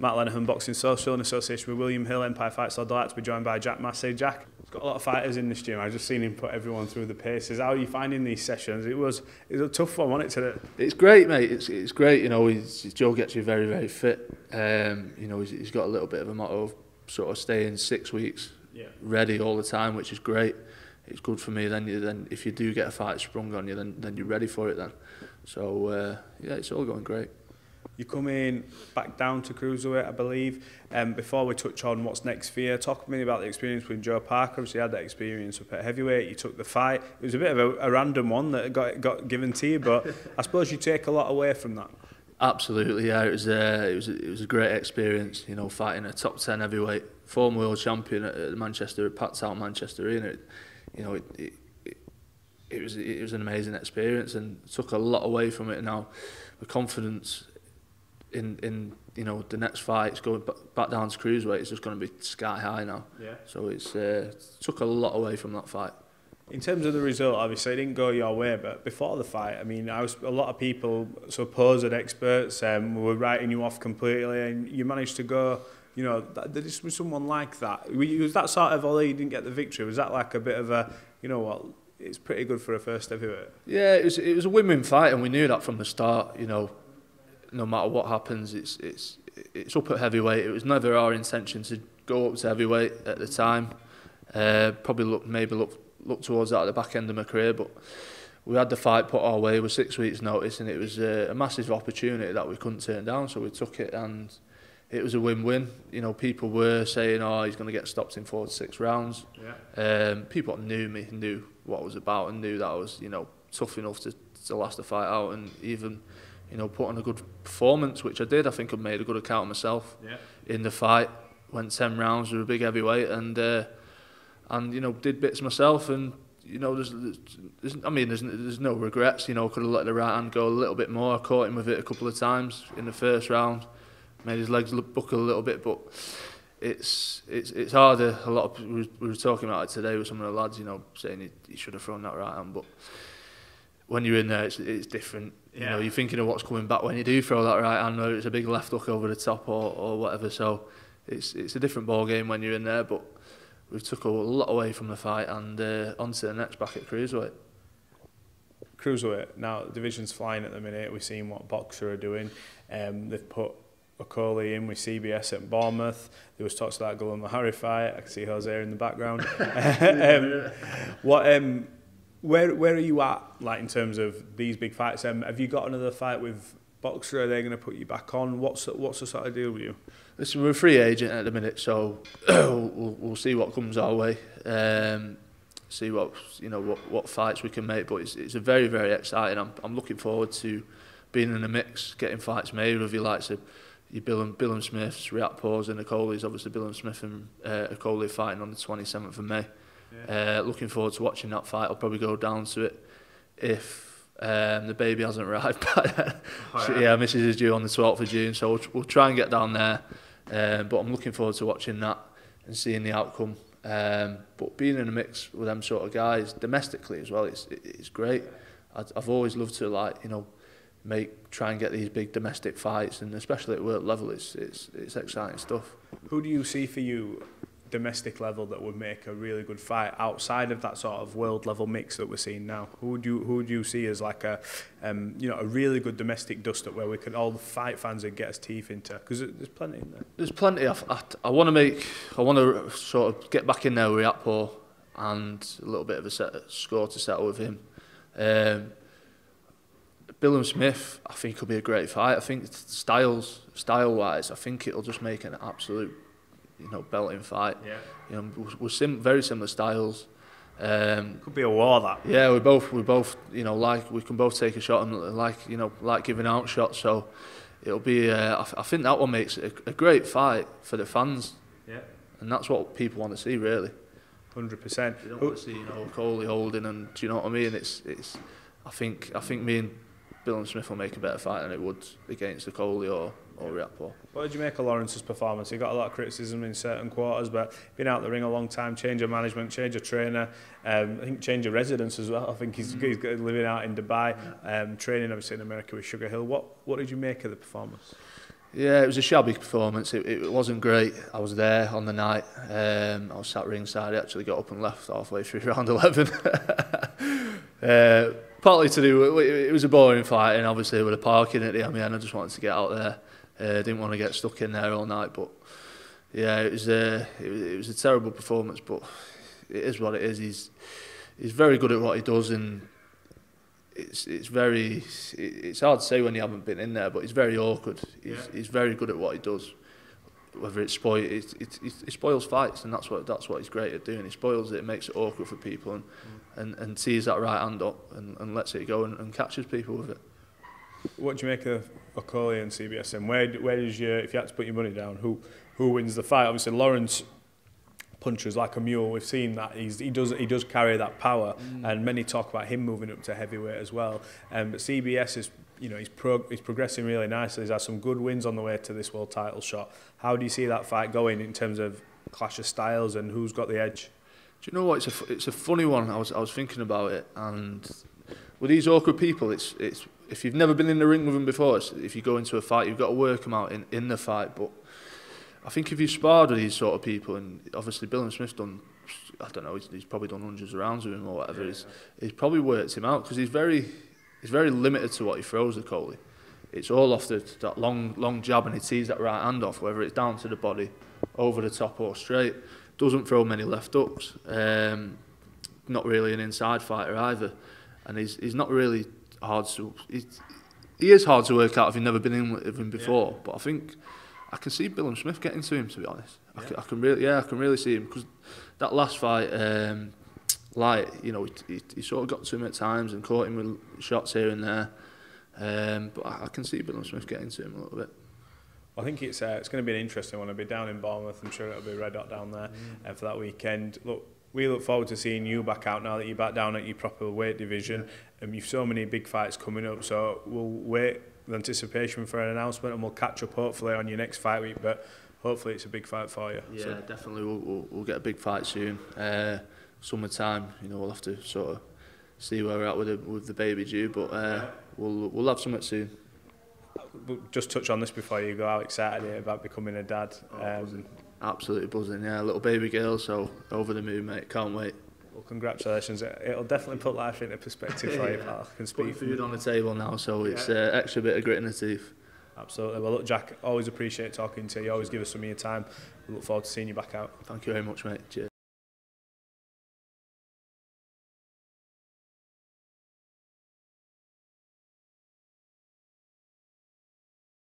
Matt Lenihan, Boxing Social, in association with William Hill, Empire Fight. So delighted to be joined by Jack Massey. Jack, he's got a lot of fighters in this gym. I've just seen him put everyone through the paces. How are you finding these sessions? It was a tough one, wasn't it, today? It's great, mate. It's great. You know, Joe gets you very, very fit. You know, he's got a little bit of a motto of sort of staying 6 weeks ready all the time, which is great. It's good for me. Then if you do get a fight sprung on you, then you're ready for it then. So yeah, it's all going great. You're coming back down to Cruiserweight, I believe. Before we touch on what's next for you, talk to me about the experience with Joe Parker. Obviously, you had that experience up at heavyweight. You took the fight. It was a bit of a random one that got given to you, but I suppose you take a lot away from that. Absolutely, yeah. It was a great experience. You know, fighting a top 10 heavyweight, former world champion at the packed out Manchester Arena. It was an amazing experience and took a lot away from it. Now, the confidence in you know the next fight, going back down to Cruiserweight, it's just going to be sky high now. Yeah. So it's took a lot away from that fight. In terms of the result, obviously it didn't go your way, but before the fight, I mean, a lot of people, supposed experts, were writing you off completely, and you managed to go. You know, this was someone like that. Was that sort of, although you didn't get the victory, was that like a bit of a, you know what, it's pretty good for a first heavyweight? Yeah, it was a win-win fight, and we knew that from the start. You know, no matter what happens, it's up at heavyweight. It was never our intention to go up to heavyweight at the time. Probably look towards that at the back end of my career, but we had the fight put our way with 6 weeks' notice, and it was a massive opportunity that we couldn't turn down. So we took it, and it was a win-win. You know, people were saying, "Oh, he's going to get stopped in 4 to 6 rounds." Yeah. People that knew me knew what I was about and knew that I was, you know, tough enough to last the fight out and even, you know, put on a good performance, which I did. I think I made a good account of myself in the fight. Went 10 rounds with a big heavyweight and you know, did bits myself. And you know, there's no regrets. You know, could have let the right hand go a little bit more. I caught him with it a couple of times in the first round. Made his legs buckle a little bit, but it's harder. A lot of we were talking about it today with some of the lads, you know, saying he should have thrown that right hand, but when you're in there, it's different. You know, you're thinking of what's coming back when you do throw that right hand, whether it's a big left hook over the top or whatever. So it's a different ball game when you're in there. But we took a lot away from the fight and on to the next back at Cruiserweight. Cruiserweight, now the division's flying at the minute. We've seen what Boxer are doing. They've put Okolie in with CBS at Bournemouth. There was talks of that Gallagher fight. I can see Jose in the background. Where are you at, like in terms of these big fights? Have you got another fight with Boxer? Are they going to put you back on? What's the sort of deal with you? Listen, we're a free agent at the minute, so we'll see what comes our way. See what fights we can make. But it's a very, very exciting. I'm looking forward to being in the mix, getting fights made with your likes of your Billam-Smiths, Riatpors and Okolie's. Obviously Billam-Smith and Okolie fighting on the 27th of May. Yeah. Looking forward to watching that fight. I'll probably go down to it if the baby hasn't arrived by then. So, yeah, Mrs. is due on the 12th of June, so we'll try and get down there. But I'm looking forward to watching that and seeing the outcome. But being in a mix with them sort of guys, domestically as well, it's great. I've always loved to, like, you know, try and get these big domestic fights, and especially at world level, it's exciting stuff. Who do you see for you domestic level that would make a really good fight outside of that sort of world level mix that we're seeing now? Who do you see as like a a really good domestic dust up where we can all the fight fans would get us teeth into? Because there's plenty in there. There's plenty. I want to sort of get back in there with Riatpor and a little bit of a score to settle with him. Billam-Smith, I think, will be a great fight. I think style-wise, I think it'll just make an absolute, you know, belting fight. Yeah. You know, we're very similar styles. Could be a war, that. Yeah, we both, you know, like we can both take a shot and like giving out shots. So it'll be. I think that one makes it a great fight for the fans. Yeah. And that's what people want to see, really. 100%. They don't want to see, you know, Okolie holding, and do you know what I mean? It's. I think me and Billam-Smith will make a better fight than it would against Okolie or Riatpor. What did you make of Lawrence's performance? He got a lot of criticism in certain quarters, but been out the ring a long time, change of management, change of trainer, I think change of residence as well. I think he's living out in Dubai, training obviously in America with Sugar Hill. What did you make of the performance? Yeah, it was a shabby performance. It wasn't great. I was there on the night. I was sat ringside. I actually got up and left halfway through round 11. Partly to do with, it was a boring fight, and obviously with the parking at the end, I just wanted to get out there. Didn't want to get stuck in there all night, but yeah, it was a terrible performance. But it is what it is. He's very good at what he does, and it's hard to say when you haven't been in there, but it's very awkward. He's very good at what he does. Whether it spoils fights, and that's what he's great at doing. He spoils it, makes it awkward for people, and tees that right hand up and lets it go and catches people with it. What do you make of Okolie and CBS? And where does if you had to put your money down, who wins the fight? Obviously Lawrence punches like a mule. We've seen that he does carry that power, and many talk about him moving up to heavyweight as well. But CBS is, he's progressing really nicely. He's had some good wins on the way to this world title shot. How do you see that fight going in terms of clash of styles and who's got the edge? Do you know what? It's a funny one. I was thinking about it, and with these awkward people, it's if you've never been in the ring with them before, if you go into a fight, you've got to work them out in the fight. But I think if you've sparred with these sort of people, and obviously Billam-Smith's done, I don't know, he's probably done hundreds of rounds with him or whatever. Yeah. He's probably worked him out, because he's very limited to what he throws, Okolie. It's all off that long jab, and he tees that right hand off, whether it's down to the body, over the top or straight. Doesn't throw many left hooks. Not really an inside fighter either, and he's not really hard to. He is hard to work out if you've never been in with him before. Yeah. But I think I can see Billam-Smith getting to him, to be honest. Yeah. I can really see him, because that last fight, he sort of got to him at times and caught him with shots here and there. But I can see Billam-Smith getting to him a little bit. I think it's going to be an interesting one. I'll be down in Bournemouth. I'm sure it'll be red hot down there for that weekend. We look forward to seeing you back out now that you're back down at your proper weight division. You've so many big fights coming up, so we'll wait with anticipation for an announcement, and we'll catch up hopefully on your next fight week. But hopefully it's a big fight for you. Yeah, so definitely we'll get a big fight soon. Summertime, we'll have to sort of see where we're at with the baby due, but we'll have something soon. Just touch on this before you go. How excited are you about becoming a dad? Absolutely buzzing, yeah. A little baby girl, so over the moon, mate. Can't wait. Well, congratulations. It'll definitely put life into perspective for you, pal. I can speak. Putting food on the table now, so it's extra bit of grit in the teeth. Absolutely. Well, look, Jack, always appreciate talking to you. You always give us some of your time. We look forward to seeing you back out. Thank you very much, mate. Cheers.